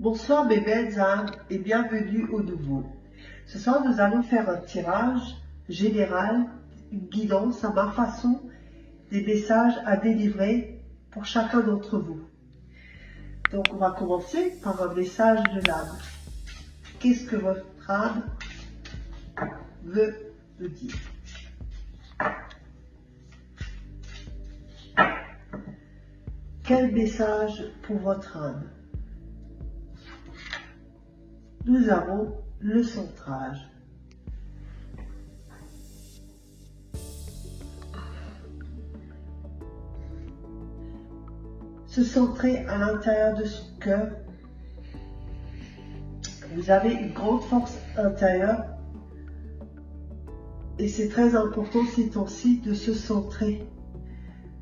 Bonsoir mes belles âmes et bienvenue au nouveau. Ce soir nous allons faire un tirage général, une guidance à ma façon, des messages à délivrer pour chacun d'entre vous. Donc on va commencer par un message de l'âme. Qu'est-ce que votre âme veut nous dire? Quel message pour votre âme? Nous avons le centrage. Se centrer à l'intérieur de son cœur. Vous avez une grande force intérieure et c'est très important ces temps-ci de se centrer.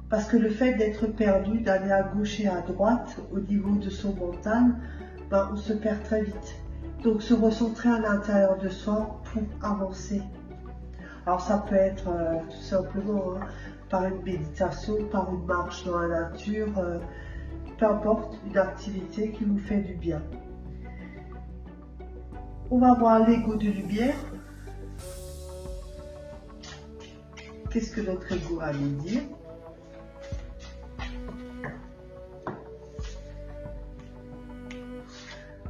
Parce que le fait d'être perdu, d'aller à gauche et à droite au niveau de son mental, on se perd très vite. Donc se recentrer à l'intérieur de soi pour avancer. Alors ça peut être tout simplement par une méditation, par une marche dans la nature, peu importe, une activité qui vous fait du bien. On va voir l'ego de lumière. Qu'est-ce que notre ego a à nous dire?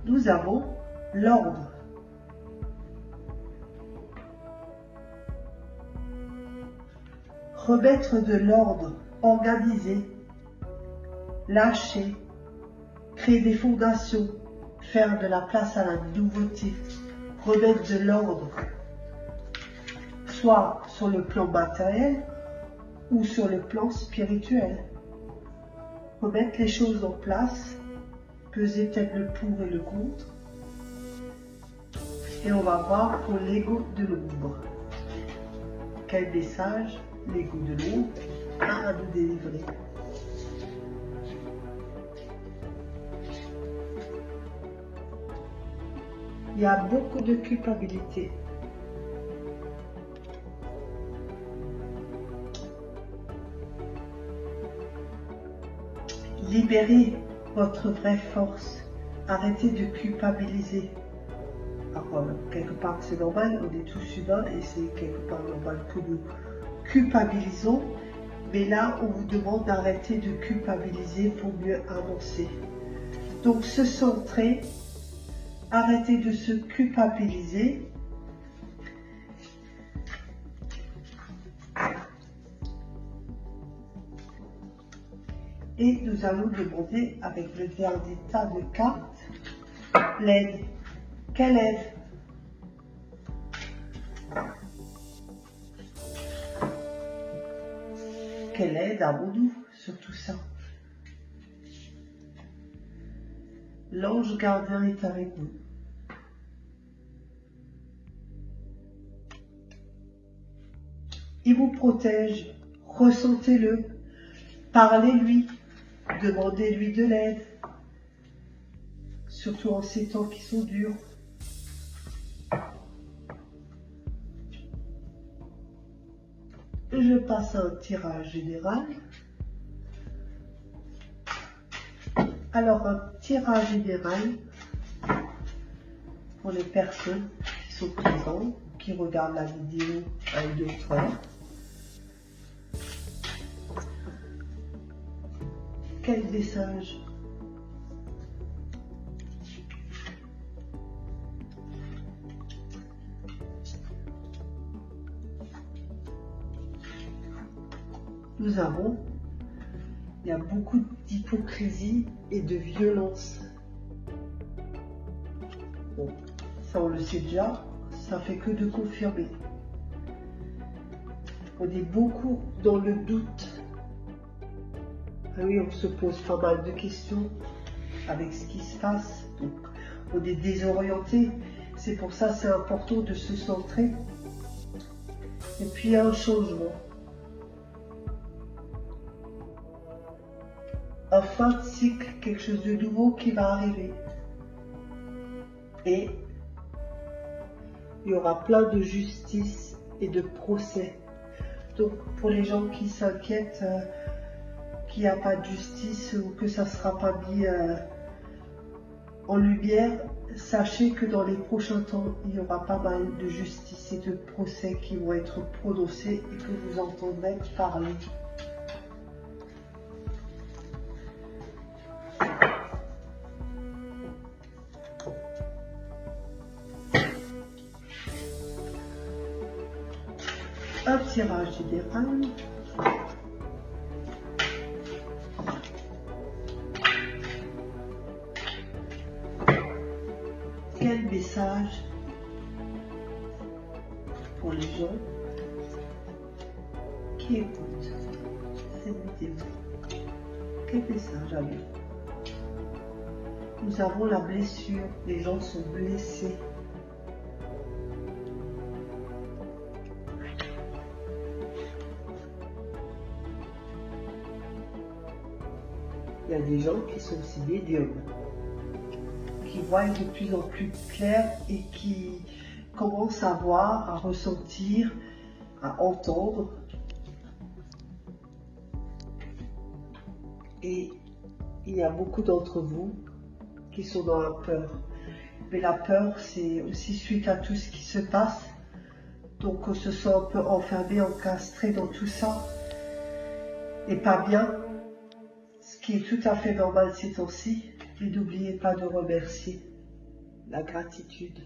Nous avons l'ordre. Remettre de l'ordre, organiser, lâcher, créer des fondations, faire de la place à la nouveauté, remettre de l'ordre, soit sur le plan matériel ou sur le plan spirituel. Remettre les choses en place, peser peut-être le pour et le contre. Et on va voir pour l'ego de l'ombre. Quel message l'ego de l'ombre a à nous délivrer? Il y a beaucoup de culpabilité. Libérez votre vraie force. Arrêtez de culpabiliser. Alors, quelque part c'est normal, on est tous humains et c'est quelque part normal que nous culpabilisons. Mais là, on vous demande d'arrêter de culpabiliser pour mieux avancer. Donc, se centrer, arrêter de se culpabiliser. Et nous allons demander avec le dernier tas de cartes l'aide. Quelle aide? Quelle aide avons-nous sur tout ça? L'ange gardien est avec nous. Il vous protège, ressentez-le, parlez-lui, demandez-lui de l'aide, surtout en ces temps qui sont durs. Je passe à un tirage général. Alors, un tirage général pour les personnes qui sont présentes, qui regardent la vidéo à une autre heure. Quel message? Nous avons, il y a beaucoup d'hypocrisie et de violence. Bon, ça on le sait déjà, ça fait que de confirmer. On est beaucoup dans le doute. Ah oui, on se pose pas mal de questions avec ce qui se passe. Donc, on est désorienté. C'est pour ça c'est important de se centrer. Et puis il y a un changement. Un fin de cycle, quelque chose de nouveau qui va arriver. Et il y aura plein de justice et de procès. Donc pour les gens qui s'inquiètent qu'il n'y a pas de justice ou que ça ne sera pas mis en lumière, sachez que dans les prochains temps, il y aura pas mal de justice et de procès qui vont être prononcés et que vous entendrez parler. Un tirage général. Quel message pour les gens qui écoutent cette vidéo? Quel message à lui? Nous avons la blessure, les gens sont blessés. Il y a des gens qui sont aussi médiums, qui voient de plus en plus clair et qui commencent à voir, à ressentir, à entendre. Et il y a beaucoup d'entre vous qui sont dans la peur. Mais la peur, c'est aussi suite à tout ce qui se passe. Donc on se sent un peu enfermé, encastré dans tout ça. Et pas bien. Ce qui est tout à fait normal ces temps-ci. Et n'oubliez pas de remercier. La gratitude.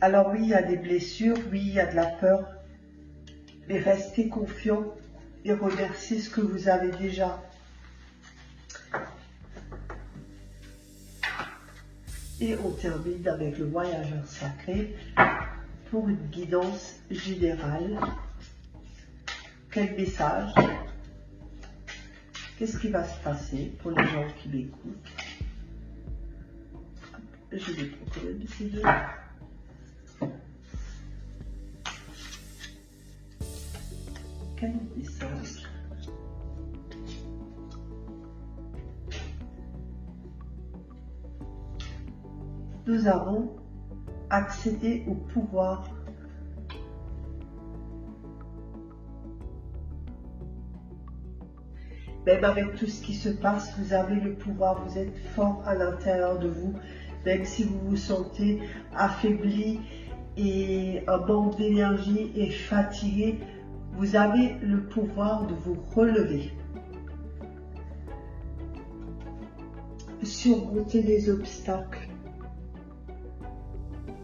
Alors oui, il y a des blessures, oui, il y a de la peur. Mais restez confiants et remerciez ce que vous avez déjà. Et on termine avec le voyageur sacré pour une guidance générale. Quel message? Qu'est-ce qui va se passer pour les gens qui m'écoutent? Je vais prendre quand même ces deux. Quel message? Nous avons accédé au pouvoir. Même avec tout ce qui se passe, vous avez le pouvoir, vous êtes fort à l'intérieur de vous, même si vous vous sentez affaibli et un manque d'énergie et fatigué, vous avez le pouvoir de vous relever. Surmonter les obstacles.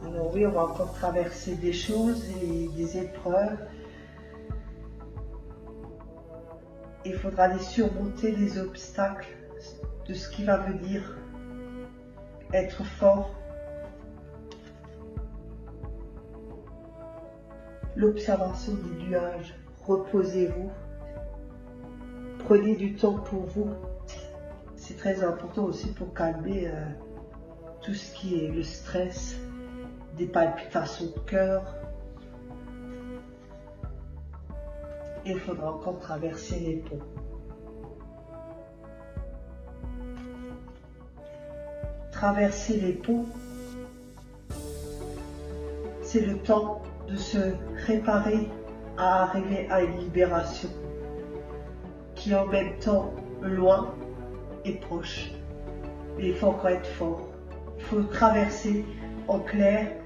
Alors oui, on va encore traverser des choses et des épreuves. Il faudra les surmonter, les obstacles de ce qui va venir. Être fort. L'observation des nuages. Reposez-vous. Prenez du temps pour vous. C'est très important aussi pour calmer tout ce qui est le stress, des palpitations de cœur. Et il faudra encore traverser les ponts. Traverser les ponts, c'est le temps de se préparer à arriver à une libération qui est en même temps loin et proche. Mais il faut encore être fort. Il faut traverser en clair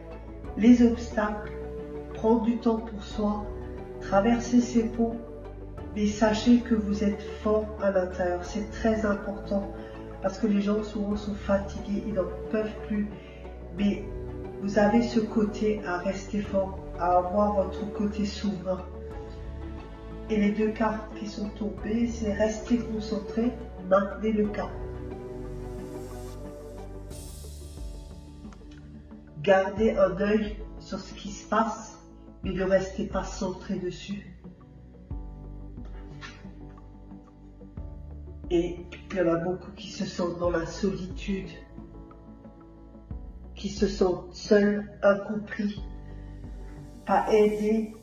les obstacles, prendre du temps pour soi, traverser ces ponts, mais sachez que vous êtes fort à l'intérieur. C'est très important parce que les gens souvent sont fatigués, ils n'en peuvent plus. Mais vous avez ce côté à rester fort, à avoir votre côté souverain. Et les deux cartes qui sont tombées, c'est rester concentré, maintenez le cap. Gardez un œil sur ce qui se passe, mais ne restez pas centré dessus. Et il y en a beaucoup qui se sentent dans la solitude, qui se sentent seuls, incompris, pas aidés.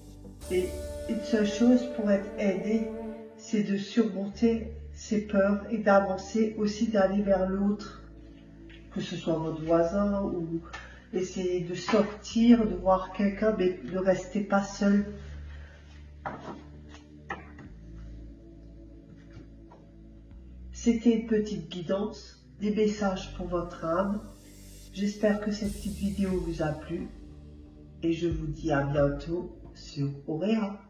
Et une seule chose pour être aidé, c'est de surmonter ses peurs et d'avancer aussi, d'aller vers l'autre, que ce soit votre voisin ou essayer de sortir, de voir quelqu'un, mais ne restez pas seul. C'était une petite guidance, des messages pour votre âme. J'espère que cette petite vidéo vous a plu et je vous dis à bientôt sur Auréa.